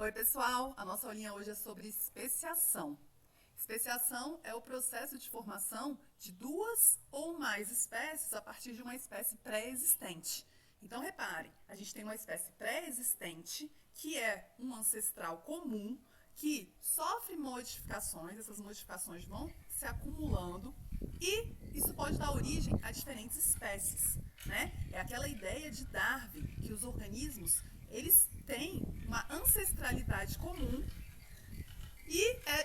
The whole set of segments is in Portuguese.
Oi, pessoal! A nossa aulinha hoje é sobre especiação. Especiação é o processo de formação de duas ou mais espécies a partir de uma espécie pré-existente. Então, reparem, a gente tem uma espécie pré-existente, que é um ancestral comum, que sofre modificações, essas modificações vão se acumulando e isso pode dar origem a diferentes espécies, né? É aquela ideia de Darwin, que os organismos, eles têm uma ancestralidade comum e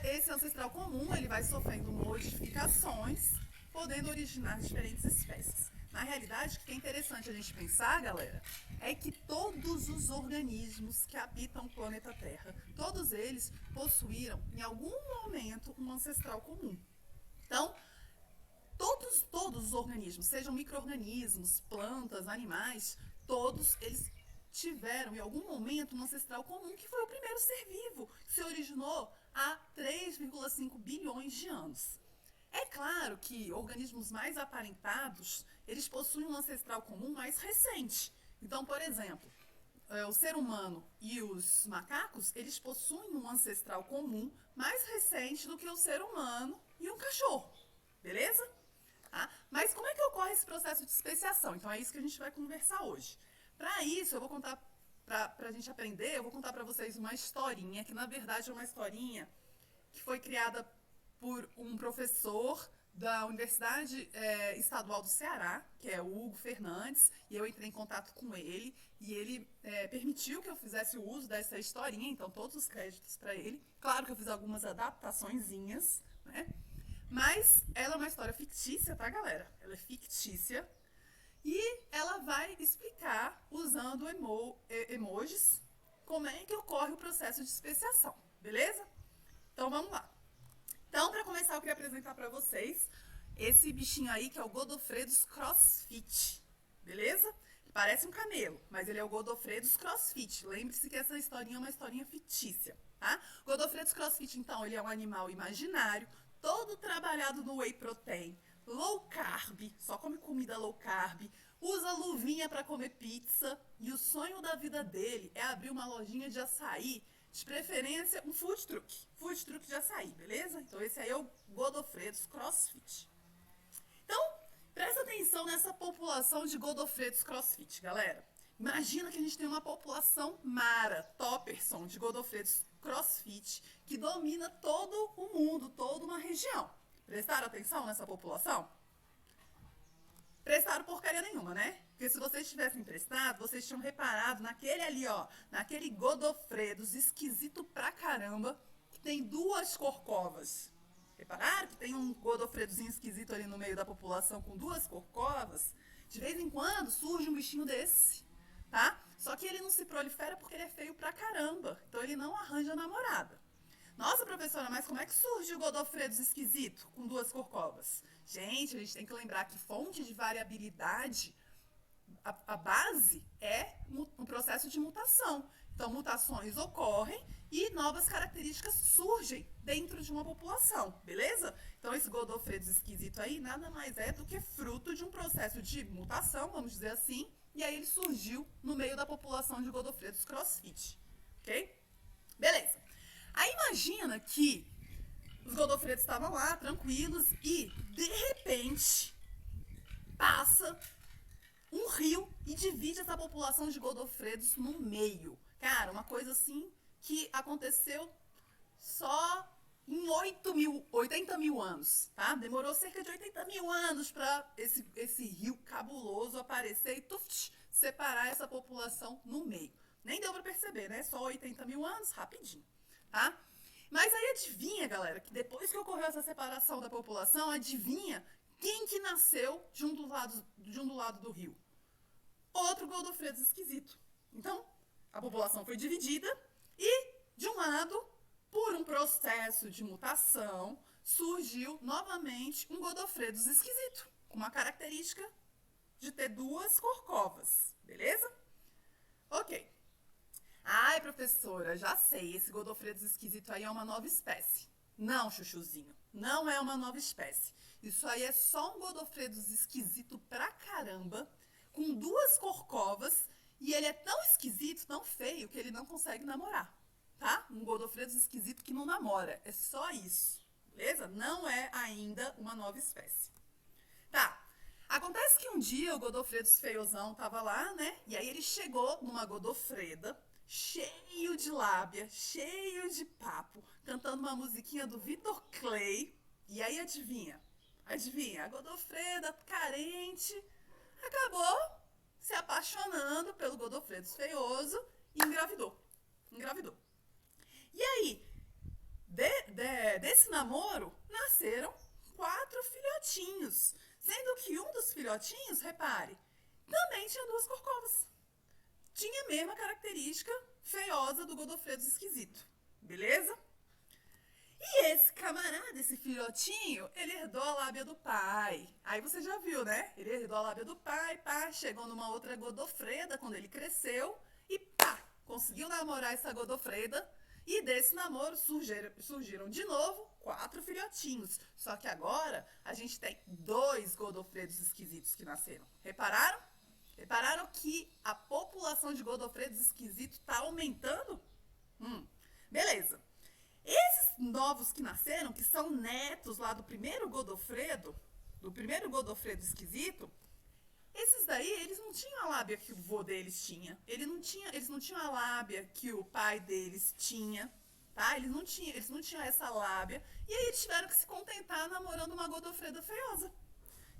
esse ancestral comum, ele vai sofrendo modificações, podendo originar diferentes espécies. Na realidade, o que é interessante a gente pensar, galera, é que todos os organismos que habitam o planeta Terra, todos eles possuíram, em algum momento, um ancestral comum. Então, todos os organismos, sejam micro-organismos, plantas, animais, todos eles tiveram, em algum momento, um ancestral comum, que foi o primeiro ser vivo, que se originou há 3,5 bilhões de anos. É claro que organismos mais aparentados, eles possuem um ancestral comum mais recente. Então, por exemplo, o ser humano e os macacos, eles possuem um ancestral comum mais recente do que o ser humano e um cachorro. Beleza? Mas como é que ocorre esse processo de especiação? Então, é isso que a gente vai conversar hoje. Para isso, eu vou contar, para a gente aprender, eu vou contar para vocês uma historinha, que na verdade é uma historinha que foi criada por um professor da Universidade Estadual do Ceará, que é o Hugo Fernandes, e eu entrei em contato com ele, e ele permitiu que eu fizesse o uso dessa historinha, então todos os créditos para ele. Claro que eu fiz algumas adaptaçõezinhas, né? Mas ela é uma história fictícia, tá, galera? Ela é fictícia. E ela vai explicar, usando emojis, como é que ocorre o processo de especiação, beleza? Então, vamos lá. Então, para começar, eu queria apresentar para vocês esse bichinho aí, que é o Godofredos crossfit, beleza? Ele parece um camelo, mas ele é o Godofredos crossfit. Lembre-se que essa historinha é uma historinha fictícia, tá? Godofredos crossfit, então, ele é um animal imaginário, todo trabalhado no whey protein, low carb, só come comida low carb, usa luvinha para comer pizza, e o sonho da vida dele é abrir uma lojinha de açaí, de preferência um food truck de açaí, beleza? Então esse aí é o Godofredos crossfit. Então, presta atenção nessa população de Godofredos crossfit, galera. Imagina que a gente tem uma população mara, topperson, de Godofredos crossfit, que domina todo o mundo, toda uma região. Prestaram atenção nessa população? Prestaram porcaria nenhuma, né? Porque se vocês tivessem prestado, vocês tinham reparado naquele ali, ó, naquele Godofredos esquisito pra caramba, que tem duas corcovas. Repararam que tem um Godofredozinho esquisito ali no meio da população com duas corcovas? De vez em quando surge um bichinho desse, tá? Só que ele não se prolifera porque ele é feio pra caramba, então ele não arranja namorada. Nossa, professora, mas como é que surge o Godofredos esquisito com duas corcovas? Gente, a gente tem que lembrar que fonte de variabilidade, a base é um processo de mutação. Então, mutações ocorrem e novas características surgem dentro de uma população, beleza? Então, esse Godofredos esquisito aí nada mais é do que fruto de um processo de mutação, vamos dizer assim, e aí ele surgiu no meio da população de Godofredos crossfit, ok? Beleza. Aí imagina que os Godofredos estavam lá, tranquilos, e de repente passa um rio e divide essa população de Godofredos no meio. Cara, uma coisa assim que aconteceu só em 80 mil anos, tá? Demorou cerca de 80 mil anos para esse rio cabuloso aparecer e separar essa população no meio. Nem deu para perceber, né? Só 80 mil anos, rapidinho. Tá? Mas aí adivinha, galera, que depois que ocorreu essa separação da população, adivinha quem que nasceu de um do lado do rio? Outro Godofredos esquisito. Então, a população foi dividida e, de um lado, por um processo de mutação, surgiu novamente um Godofredos esquisito, com uma característica de ter duas corcovas, beleza? Ok. Ai, professora, já sei, esse Godofredos esquisito aí é uma nova espécie. Não, chuchuzinho, não é uma nova espécie. Isso aí é só um Godofredos esquisito pra caramba, com duas corcovas, e ele é tão esquisito, tão feio, que ele não consegue namorar. tá? Um Godofredo esquisito que não namora. É só isso, beleza? Não é ainda uma nova espécie. Tá. Acontece que um dia o Godofredo feiosão tava lá, né? E aí ele chegou numa Godofreda, cheio de lábia, cheio de papo, cantando uma musiquinha do Vitor Clay. E aí adivinha? Adivinha? A Godofreda, carente, acabou se apaixonando pelo Godofredo feioso e engravidou. Engravidou. E aí, desse namoro, nasceram 4 filhotinhos. Sendo que um dos filhotinhos, repare, também tinha 2 corcovas. Tinha a mesma característica feiosa do Godofredo esquisito. Beleza? E esse camarada, esse filhotinho, ele herdou a lábia do pai. Aí você já viu, né? Ele herdou a lábia do pai, pá, chegou numa outra Godofreda quando ele cresceu e pá, conseguiu namorar essa Godofreda. E desse namoro surgiram de novo 4 filhotinhos. Só que agora a gente tem 2 Godofredos esquisitos que nasceram. Repararam? Repararam que a população de Godofredos esquisitos está aumentando? Beleza. Esses novos que nasceram, que são netos lá do primeiro Godofredo esquisito, esses daí, eles não tinham a lábia que o vô deles tinha. Eles não tinham a lábia que o pai deles tinha, tá? Eles não tinham essa lábia. E aí eles tiveram que se contentar namorando uma Godofreda feiosa.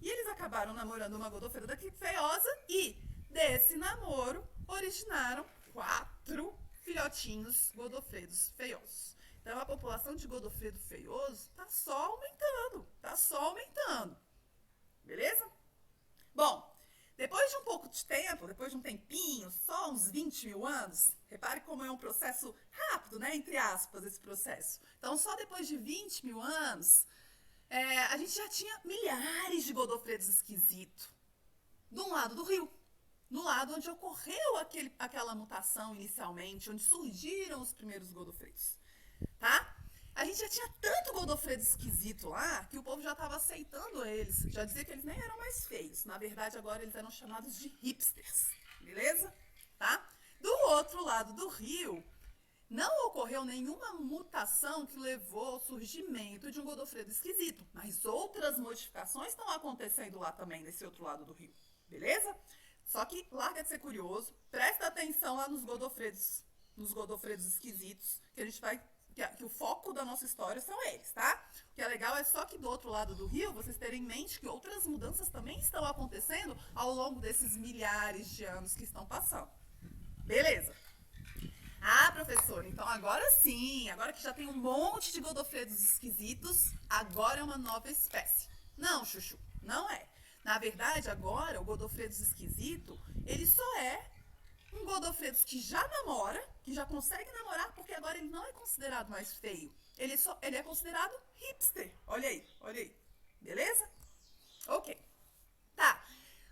E eles acabaram namorando uma Godofreda feiosa e desse namoro originaram 4 filhotinhos Godofredos feiosos. Então a população de Godofredo feioso tá só aumentando. Beleza? Bom, depois de um pouco de tempo, depois de um tempinho, só uns 20 mil anos, repare como é um processo rápido, né? Entre aspas, esse processo. Então, só depois de 20 mil anos, a gente já tinha milhares de Godofredos esquisitos de um lado do rio. No lado onde ocorreu aquela mutação inicialmente, onde surgiram os primeiros Godofredos. Tá? A gente já tinha tanto Godofredo esquisito lá que o povo já estava aceitando eles. Já dizia que eles nem eram mais feios. Na verdade, agora eles eram chamados de hipsters. Beleza? Tá? Do outro lado do rio, não ocorreu nenhuma mutação que levou ao surgimento de um Godofredo esquisito. Mas outras modificações estão acontecendo lá também, desse outro lado do rio. Beleza? Só que larga de ser curioso. Presta atenção lá nos Godofredos esquisitos, que a gente vai... que o foco da nossa história são eles, tá? O que é legal é só que do outro lado do rio, vocês terem em mente que outras mudanças também estão acontecendo ao longo desses milhares de anos que estão passando. Beleza? Ah, professora, então agora sim, agora que já tem um monte de Godofredos esquisitos, agora é uma nova espécie. Não, Chuchu, não é. Na verdade, agora o Godofredos esquisito, ele só é um Godofredo que já namora, que já consegue namorar, porque agora ele não é considerado mais feio. Ele é considerado hipster. Olha aí. Beleza? Ok. Tá.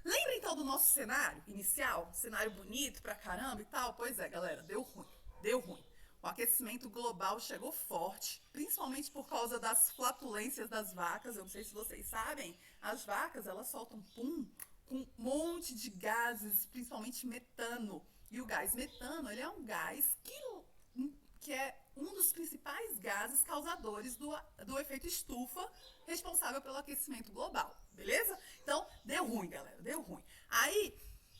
Lembra então do nosso cenário inicial? Cenário bonito pra caramba e tal? Pois é, galera, deu ruim. O aquecimento global chegou forte, principalmente por causa das flatulências das vacas. Eu não sei se vocês sabem, as vacas, elas soltam pum com um monte de gases, principalmente metano. E o gás metano, ele é um gás que é um dos principais gases causadores do efeito estufa, responsável pelo aquecimento global, beleza? Então, deu ruim, galera, deu ruim. Aí,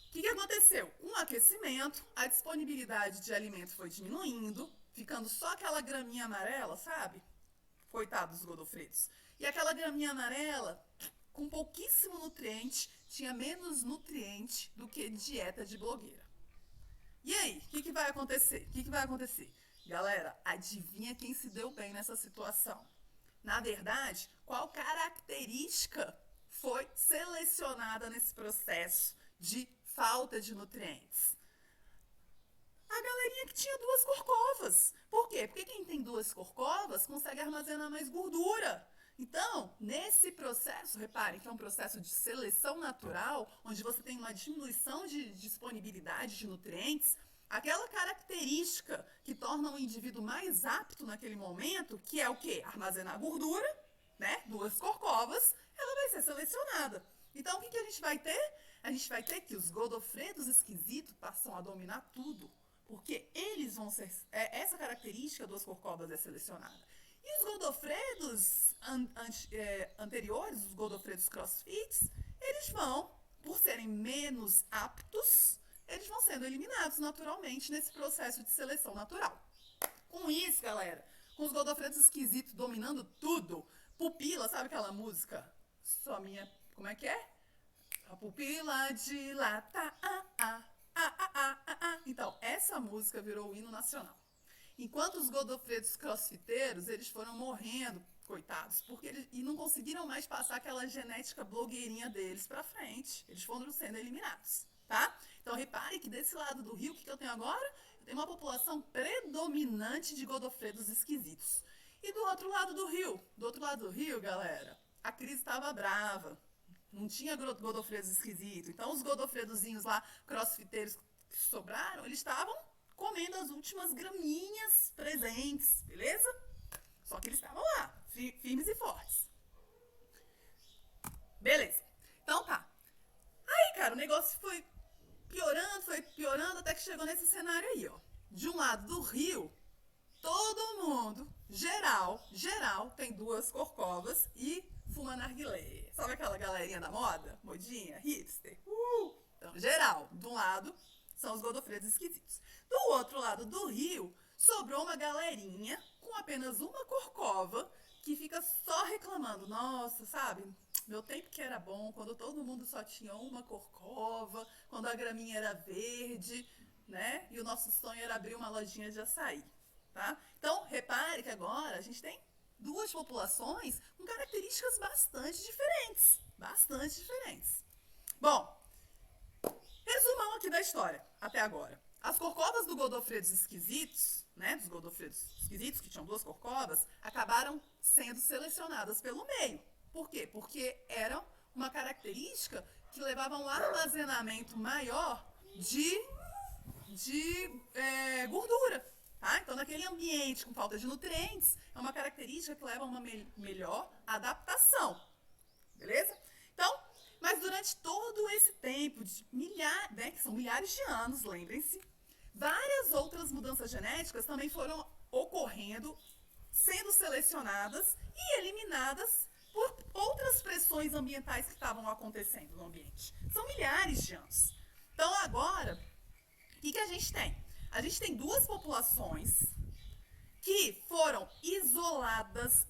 o que aconteceu? Com o aquecimento, a disponibilidade de alimento foi diminuindo, ficando só aquela graminha amarela, sabe? Coitado dos Godofredos. E aquela graminha amarela, com pouquíssimo nutriente, tinha menos nutriente do que dieta de blogueira. E aí, o que vai acontecer? Galera, adivinha quem se deu bem nessa situação? Na verdade, qual característica foi selecionada nesse processo de falta de nutrientes? A galerinha que tinha 2 corcovas. Por quê? Porque quem tem 2 corcovas consegue armazenar mais gordura. Então, nesse processo, reparem que é um processo de seleção natural, onde você tem uma diminuição de disponibilidade de nutrientes, aquela característica que torna o indivíduo mais apto naquele momento, que é o quê? Armazenar gordura, né? 2 corcovas, ela vai ser selecionada. Então, o que a gente vai ter? A gente vai ter que os Godofredos esquisitos passam a dominar tudo. porque eles vão ser... essa característica das corcovas é selecionada. E os godofredos anteriores, os godofredos crossfits, eles vão, por serem menos aptos, eles vão sendo eliminados naturalmente nesse processo de seleção natural. Com isso, galera, com os godofredos esquisitos dominando tudo, pupila, sabe aquela música? Só minha... Como é que é? A pupila dilata, Então, essa música virou o hino nacional. Enquanto os godofredos crossfiteiros, eles foram morrendo, coitados, e não conseguiram mais passar aquela genética blogueirinha deles pra frente. Eles foram sendo eliminados, tá? Então, repare que desse lado do rio, o que eu tenho agora? Eu tenho uma população predominante de godofredos esquisitos. E do outro lado do rio, galera, a crise estava brava. Não tinha godofredos esquisitos. Então, os godofredozinhos lá, crossfiteiros que sobraram, eles estavam comendo as últimas graminhas presentes, beleza? Só que eles estavam lá, firmes e fortes. Beleza. Então tá. Aí, cara, o negócio foi piorando, até que chegou nesse cenário aí, ó. De um lado do rio, todo mundo, geral, tem 2 corcovas e fuma narguilé. Sabe aquela galerinha da moda? Modinha, hipster? Então, geral, de um lado são os godofredos esquisitos. Do outro lado do rio, sobrou uma galerinha com apenas uma corcova que fica só reclamando. Nossa, sabe? Meu tempo que era bom, quando todo mundo só tinha uma corcova, quando a graminha era verde, né? E o nosso sonho era abrir uma lojinha de açaí, tá? Então, repare que agora a gente tem 2 populações com características bastante diferentes. Bom, resumão aqui da história, até agora. As corcovas do godofredos esquisitos, né, dos godofredos esquisitos, que tinham 2 corcovas, acabaram sendo selecionadas pelo meio. Por quê? Porque era uma característica que levava a um armazenamento maior de gordura. Tá? Então, naquele ambiente com falta de nutrientes, é uma característica que leva a uma melhor adaptação. Beleza? Então, mas durante todo esse tempo, que são milhares de anos, lembrem-se, várias outras mudanças genéticas também foram ocorrendo, sendo selecionadas e eliminadas por outras pressões ambientais que estavam acontecendo no ambiente. São milhares de anos. Então, agora, o que a gente tem? A gente tem 2 populações que foram isoladas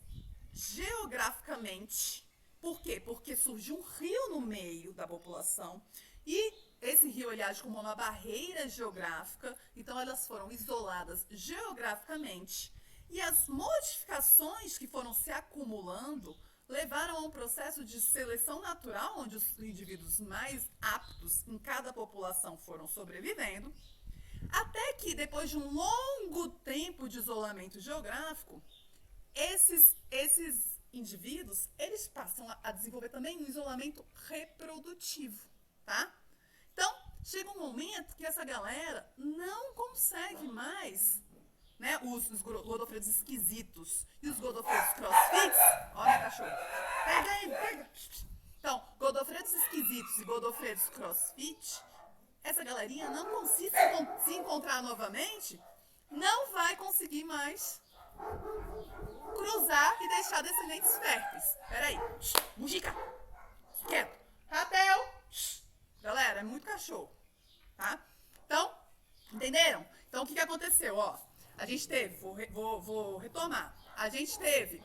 geograficamente. Por quê? Porque surgiu um rio no meio da população e esse rio ele age como uma barreira geográfica, então elas foram isoladas geograficamente e as modificações que foram se acumulando levaram a um processo de seleção natural, onde os indivíduos mais aptos em cada população foram sobrevivendo, até que depois de um longo tempo de isolamento geográfico, esses indivíduos, eles passam a desenvolver também um isolamento reprodutivo, tá? Então, chega um momento que essa galera não consegue mais, né, os godofredos esquisitos e os godofredos crossfits. Olha a cachorro. Pega ele, pega. Então, godofredos esquisitos e godofredos crossfit, essa galerinha não consegue se encontrar novamente, não vai conseguir mais cruzar e deixar descendentes férteis. Peraí. Mujica. Quieto. Ratel. Galera, é muito cachorro. Tá? Então, entenderam? Então, o que aconteceu? Ó, a gente teve, vou retomar. A gente teve...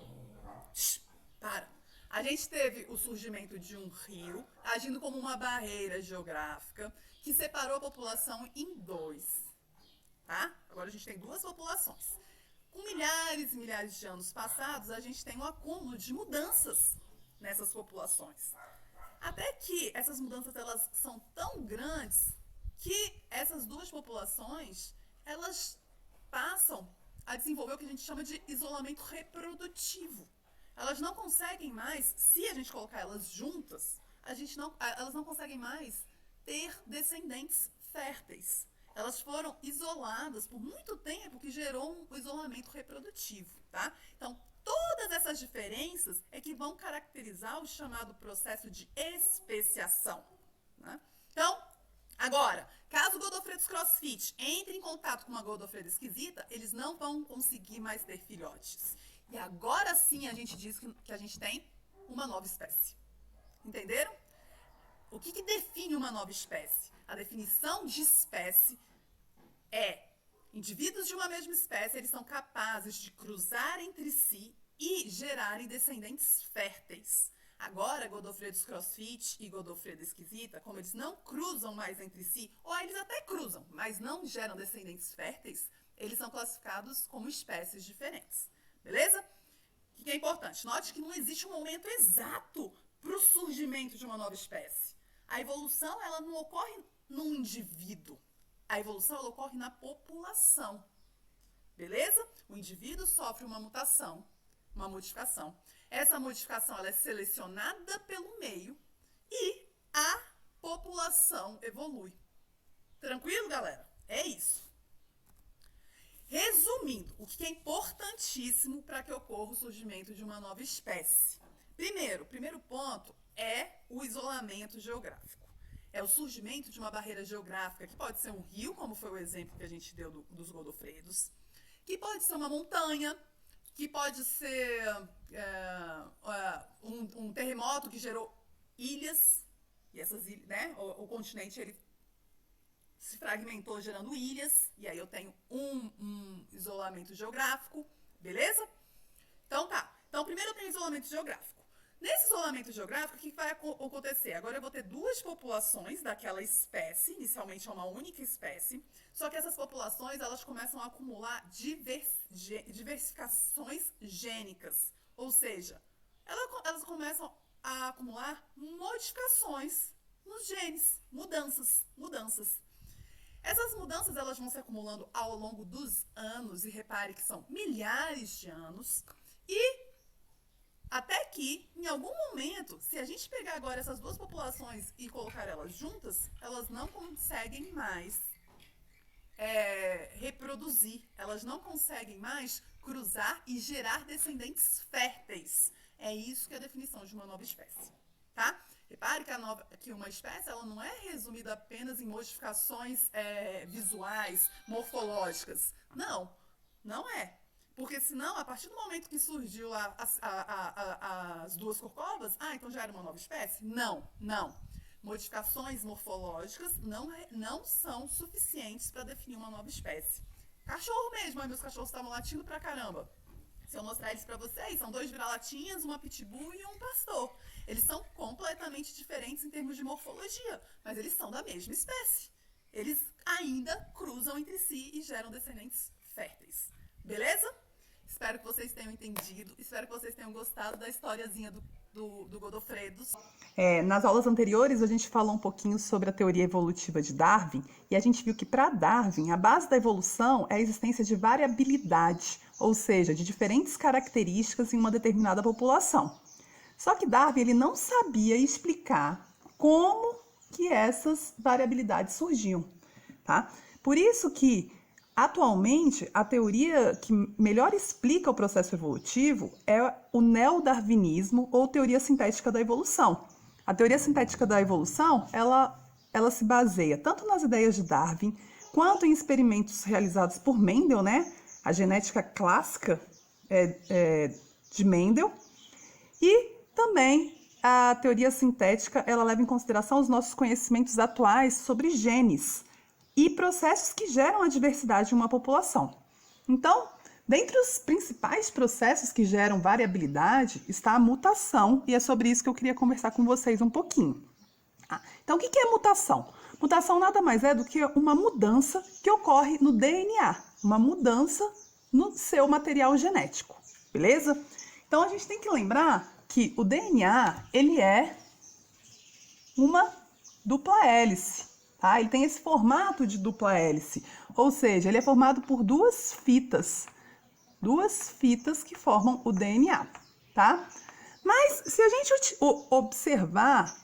A gente teve o surgimento de um rio, agindo como uma barreira geográfica, que separou a população em 2. Tá? Agora a gente tem 2 populações. Com milhares e milhares de anos passados, a gente tem um acúmulo de mudanças nessas populações. Até que essas mudanças elas são tão grandes que essas 2 populações, elas passam a desenvolver o que a gente chama de isolamento reprodutivo. Elas não conseguem mais, se a gente colocar elas juntas, elas não conseguem mais ter descendentes férteis. Elas foram isoladas por muito tempo, que gerou um isolamento reprodutivo, tá? Então, todas essas diferenças é que vão caracterizar o chamado processo de especiação, né? Então, Agora, caso o Godofredos crossfit entre em contato com uma Godofreda esquisita, eles não vão conseguir mais ter filhotes. E agora sim a gente diz que a gente tem uma nova espécie. Entenderam? O que define uma nova espécie? A definição de espécie é: indivíduos de uma mesma espécie, eles são capazes de cruzar entre si e gerarem descendentes férteis. Agora, Godofredos crossfit e Godofreda esquisita, como eles não cruzam mais entre si, ou eles até cruzam, mas não geram descendentes férteis, eles são classificados como espécies diferentes. Beleza? O que é importante? Note que não existe um momento exato para o surgimento de uma nova espécie. A evolução, ela não ocorre num indivíduo. A evolução, ela ocorre na população. Beleza? O indivíduo sofre uma mutação, uma modificação. Essa modificação, ela é selecionada pelo meio e a população evolui. Tranquilo, galera? É isso. Resumindo, o que é importantíssimo para que ocorra o surgimento de uma nova espécie? Primeiro ponto é o isolamento geográfico. É o surgimento de uma barreira geográfica, que pode ser um rio, como foi o exemplo que a gente deu dos Godofredos, que pode ser uma montanha, que pode ser um terremoto que gerou ilhas, e essas ilhas, né, o continente ele se fragmentou gerando ilhas, e aí eu tenho um isolamento geográfico, beleza? Então tá. Então primeiro eu tenho isolamento geográfico. Nesse isolamento geográfico, o que vai acontecer? Agora eu vou ter duas populações daquela espécie, inicialmente é uma única espécie, só que essas populações elas começam a acumular diversificações gênicas, ou seja, elas começam a acumular modificações nos genes, mudanças. Essas mudanças elas vão se acumulando ao longo dos anos, e repare que são milhares de anos, e até que, em algum momento, se a gente pegar agora essas duas populações e colocar elas juntas, elas não conseguem mais reproduzir, elas não conseguem mais cruzar e gerar descendentes férteis. É isso que é a definição de uma nova espécie, tá? Repare que uma espécie ela não é resumida apenas em modificações visuais, morfológicas. Não é. Porque senão, a partir do momento que surgiu lá as duas corcovas, então já era uma nova espécie? Não. Modificações morfológicas não são suficientes para definir uma nova espécie. Cachorro mesmo, meus cachorros estavam latindo pra caramba. Se eu mostrar eles para vocês, são 2 vira-latinhas, uma pitbull e um pastor. Eles são completamente diferentes em termos de morfologia, mas eles são da mesma espécie. Eles ainda cruzam entre si e geram descendentes férteis. Beleza? Espero que vocês tenham entendido, espero que vocês tenham gostado da historiazinha do Godofredos. Nas aulas anteriores, a gente falou um pouquinho sobre a teoria evolutiva de Darwin, e a gente viu que para Darwin, a base da evolução é a existência de variabilidade, ou seja, de diferentes características em uma determinada população. Só que Darwin ele não sabia explicar como que essas variabilidades surgiam, tá? Por isso que atualmente, a teoria que melhor explica o processo evolutivo é o neodarwinismo ou teoria sintética da evolução. A teoria sintética da evolução, ela se baseia tanto nas ideias de Darwin, quanto em experimentos realizados por Mendel, né? A genética clássica de Mendel. E também a teoria sintética, ela leva em consideração os nossos conhecimentos atuais sobre genes e processos que geram a diversidade de uma população. Então, dentre os principais processos que geram variabilidade está a mutação, e é sobre isso que eu queria conversar com vocês um pouquinho. Então, o que é mutação? Mutação nada mais é do que uma mudança que ocorre no DNA, uma mudança no seu material genético, beleza? Então, a gente tem que lembrar que o DNA, ele é uma dupla hélice. Tá? Ele tem esse formato de dupla hélice, ou seja, ele é formado por duas fitas que formam o DNA, tá? Mas se a gente observar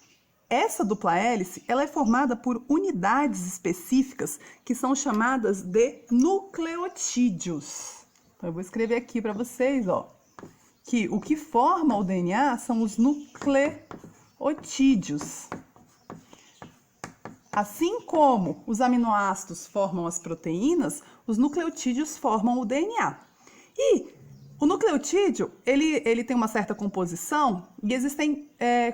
essa dupla hélice, ela é formada por unidades específicas que são chamadas de nucleotídeos. Então eu vou escrever aqui para vocês, que o que forma o DNA são os nucleotídeos. Assim como os aminoácidos formam as proteínas, os nucleotídeos formam o DNA. E o nucleotídeo, ele tem uma certa composição e existem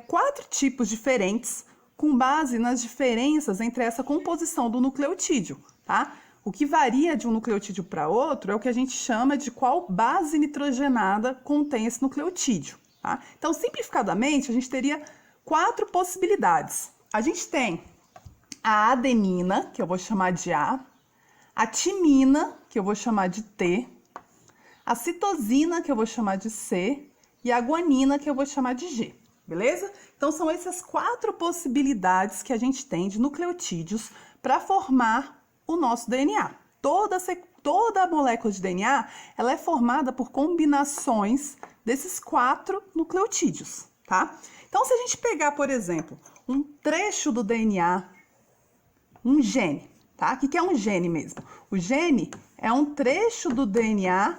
4 tipos diferentes com base nas diferenças entre essa composição do nucleotídeo, tá? O que varia de um nucleotídeo para outro é o que a gente chama de qual base nitrogenada contém esse nucleotídeo, tá? Então, simplificadamente, a gente teria 4 possibilidades. A gente tem a adenina, que eu vou chamar de a timina, que eu vou chamar de T, a citosina, que eu vou chamar de C, e a guanina, que eu vou chamar de G, beleza? Então, são essas 4 possibilidades que a gente tem de nucleotídeos para formar o nosso DNA. Toda a molécula de DNA, ela é formada por combinações desses 4 nucleotídeos, tá? Então, se a gente pegar, por exemplo, um trecho do DNA, um gene, tá? O que é um gene mesmo? O gene é um trecho do DNA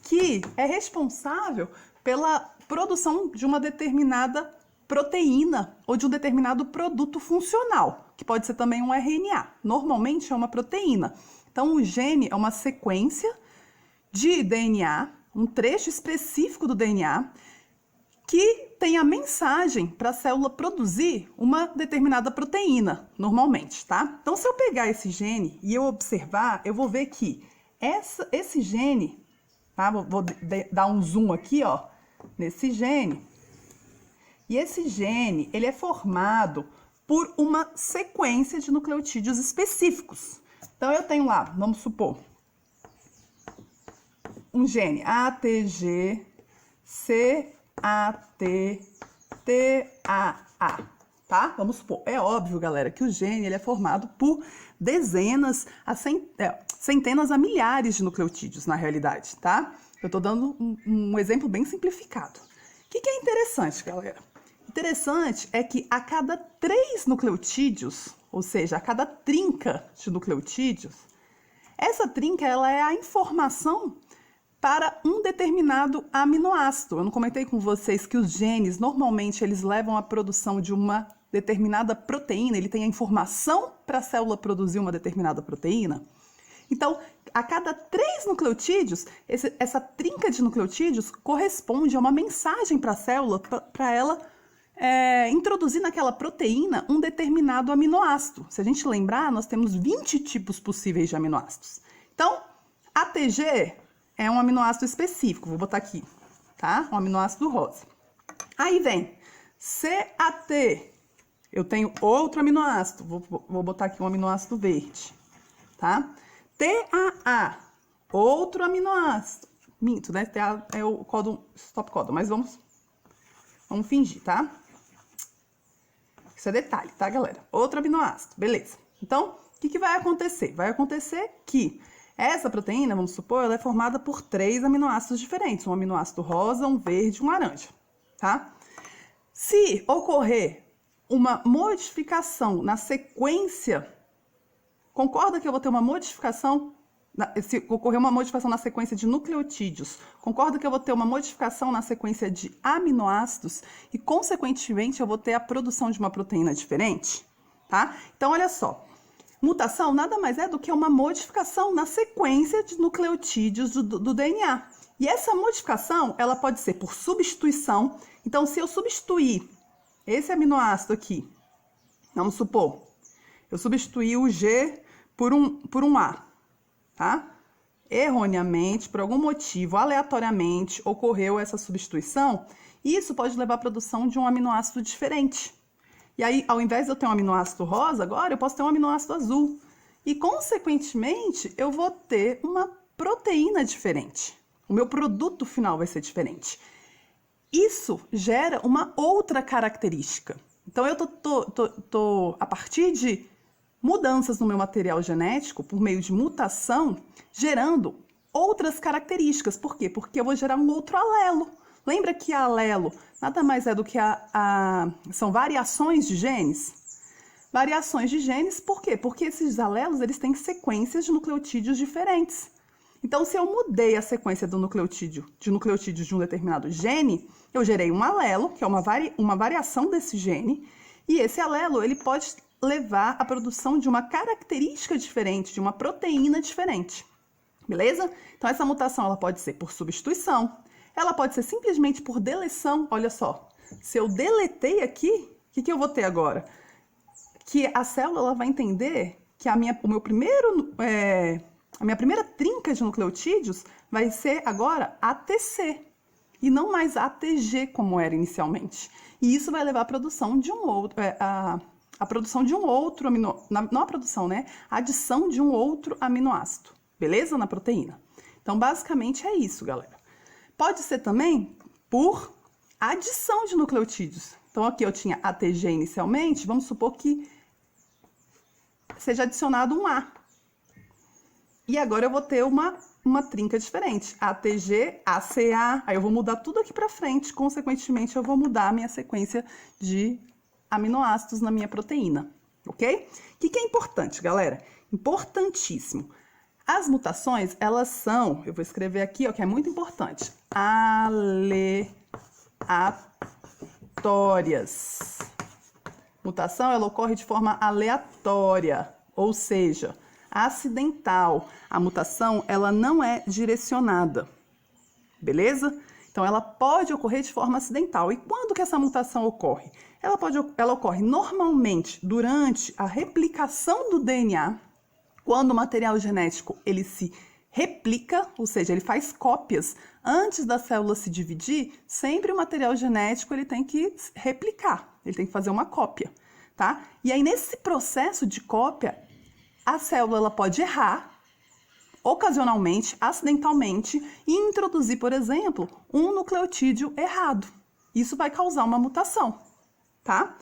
que é responsável pela produção de uma determinada proteína ou de um determinado produto funcional, que pode ser também um RNA. Normalmente é uma proteína. Então, o gene é uma sequência de DNA, um trecho específico do DNA, que tem a mensagem para a célula produzir uma determinada proteína, normalmente, tá? Então, se eu pegar esse gene e eu observar, eu vou ver que esse gene, tá? Vou dar um zoom aqui, ó, nesse gene. E esse gene, ele é formado por uma sequência de nucleotídeos específicos. Então, eu tenho lá, vamos supor, um gene ATG, CAT, TAA, tá? Vamos supor, é óbvio, galera, que o gene ele é formado por dezenas a centenas a milhares de nucleotídeos, na realidade, tá? Eu tô dando um exemplo bem simplificado. O que é interessante, galera? Interessante é que a cada 3 nucleotídeos, ou seja, a cada trinca de nucleotídeos, essa trinca ela é a informação para um determinado aminoácido. Eu não comentei com vocês que os genes, normalmente, eles levam à produção de uma determinada proteína, ele tem a informação para a célula produzir uma determinada proteína? Então, a cada 3 nucleotídeos, essa trinca de nucleotídeos corresponde a uma mensagem para a célula, para ela introduzir naquela proteína um determinado aminoácido. Se a gente lembrar, nós temos 20 tipos possíveis de aminoácidos. Então, ATG é um aminoácido específico, vou botar aqui, tá? Um aminoácido rosa. Aí vem CAT, eu tenho outro aminoácido, vou botar aqui um aminoácido verde, tá? TAA, outro aminoácido, minto, né? TA é o códon, stop códon, mas vamos fingir, tá? Isso é detalhe, tá, galera? Outro aminoácido, beleza. Então, o que vai acontecer? Vai acontecer que essa proteína, vamos supor, ela é formada por 3 aminoácidos diferentes. Um aminoácido rosa, um verde e um laranja, tá? Se ocorrer uma modificação na sequência, concorda que eu vou ter uma modificação, se ocorrer uma modificação na sequência de nucleotídeos, concorda que eu vou ter uma modificação na sequência de aminoácidos e, consequentemente, eu vou ter a produção de uma proteína diferente, tá? Então, olha só. Mutação nada mais é do que uma modificação na sequência de nucleotídeos do DNA. E essa modificação, ela pode ser por substituição. Então, se eu substituir esse aminoácido aqui, vamos supor, eu substituir o G por um A, tá? Erroneamente, por algum motivo, aleatoriamente, ocorreu essa substituição, e isso pode levar à produção de um aminoácido diferente. E aí, ao invés de eu ter um aminoácido rosa, agora eu posso ter um aminoácido azul. E, consequentemente, eu vou ter uma proteína diferente. O meu produto final vai ser diferente. Isso gera uma outra característica. Então, eu tô a partir de mudanças no meu material genético, por meio de mutação, gerando outras características. Por quê? Porque eu vou gerar um outro alelo. Lembra que alelo nada mais é do que são variações de genes? Variações de genes, por quê? Porque esses alelos eles têm sequências de nucleotídeos diferentes. Então, se eu mudei a sequência de nucleotídeos de um determinado gene, eu gerei um alelo, que é uma variação desse gene, e esse alelo ele pode levar à produção de uma característica diferente, de uma proteína diferente. Beleza? Então, essa mutação ela pode ser por substituição, ela pode ser simplesmente por deleção. Olha só, se eu deletei aqui, o que eu vou ter agora? Que a célula ela vai entender que a minha primeira trinca de nucleotídeos vai ser agora ATC e não mais ATG como era inicialmente. E isso vai levar à produção de um outro, a produção de um outro não a produção, né? A adição de um outro aminoácido, beleza? Na proteína. Então, basicamente é isso, galera. Pode ser também por adição de nucleotídeos. Então, aqui eu tinha ATG inicialmente, vamos supor que seja adicionado um A. E agora eu vou ter uma trinca diferente. ATG, ACA, aí eu vou mudar tudo aqui para frente, consequentemente eu vou mudar a minha sequência de aminoácidos na minha proteína, ok? O que é importante, galera? Importantíssimo. As mutações, elas são, eu vou escrever aqui, ó, que é muito importante, aleatórias. Mutação, ela ocorre de forma aleatória, ou seja, acidental. A mutação, ela não é direcionada, beleza? Então, ela pode ocorrer de forma acidental. E quando que essa mutação ocorre? Ela ocorre normalmente durante a replicação do DNA, quando o material genético ele se replica, ou seja, ele faz cópias antes da célula se dividir. Sempre o material genético ele tem que replicar, ele tem que fazer uma cópia, tá? E aí nesse processo de cópia, a célula ela pode errar ocasionalmente, acidentalmente, e introduzir, por exemplo, um nucleotídeo errado. Isso vai causar uma mutação, tá?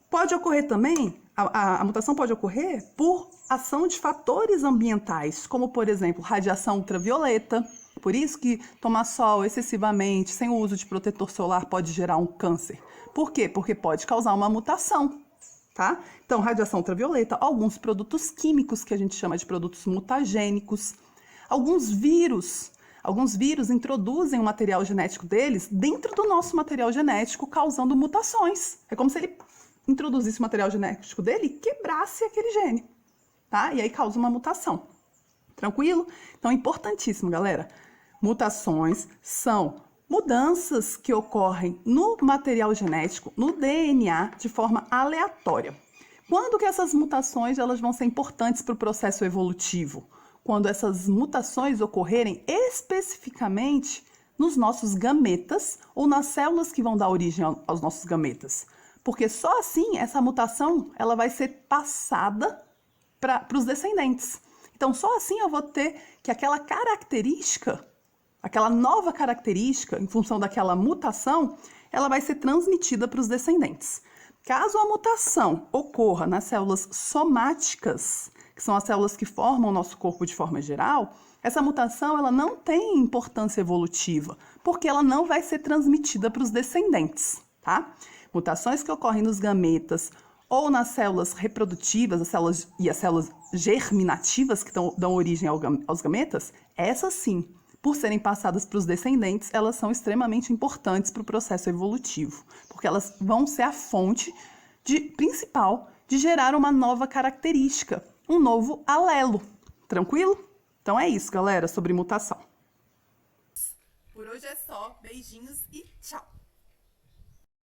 Pode ocorrer também, a mutação pode ocorrer por ação de fatores ambientais, como, por exemplo, radiação ultravioleta. Por isso que tomar sol excessivamente, sem o uso de protetor solar, pode gerar um câncer. Por quê? Porque pode causar uma mutação, tá? Então, radiação ultravioleta, alguns produtos químicos que a gente chama de produtos mutagênicos, alguns vírus introduzem o material genético deles dentro do nosso material genético, causando mutações. É como se ele introduzisse o material genético dele e quebrasse aquele gene, tá? E aí causa uma mutação. Tranquilo? Então, é importantíssimo, galera. Mutações são mudanças que ocorrem no material genético, no DNA, de forma aleatória. Quando que essas mutações elas vão ser importantes para o processo evolutivo? Quando essas mutações ocorrerem especificamente nos nossos gametas ou nas células que vão dar origem aos nossos gametas. Porque só assim essa mutação ela vai ser passada para os descendentes. Então, só assim eu vou ter que aquela característica, aquela nova característica, em função daquela mutação, ela vai ser transmitida para os descendentes. Caso a mutação ocorra nas células somáticas, que são as células que formam o nosso corpo de forma geral, essa mutação ela não tem importância evolutiva, porque ela não vai ser transmitida para os descendentes, tá? Mutações que ocorrem nos gametas ou nas células reprodutivas, as células germinativas que dão origem aos gametas, essas sim, por serem passadas para os descendentes, elas são extremamente importantes para o processo evolutivo, porque elas vão ser a fonte principal de gerar uma nova característica, um novo alelo. Tranquilo? Então é isso, galera, sobre mutação. Por hoje é só. Beijinhos e tchau!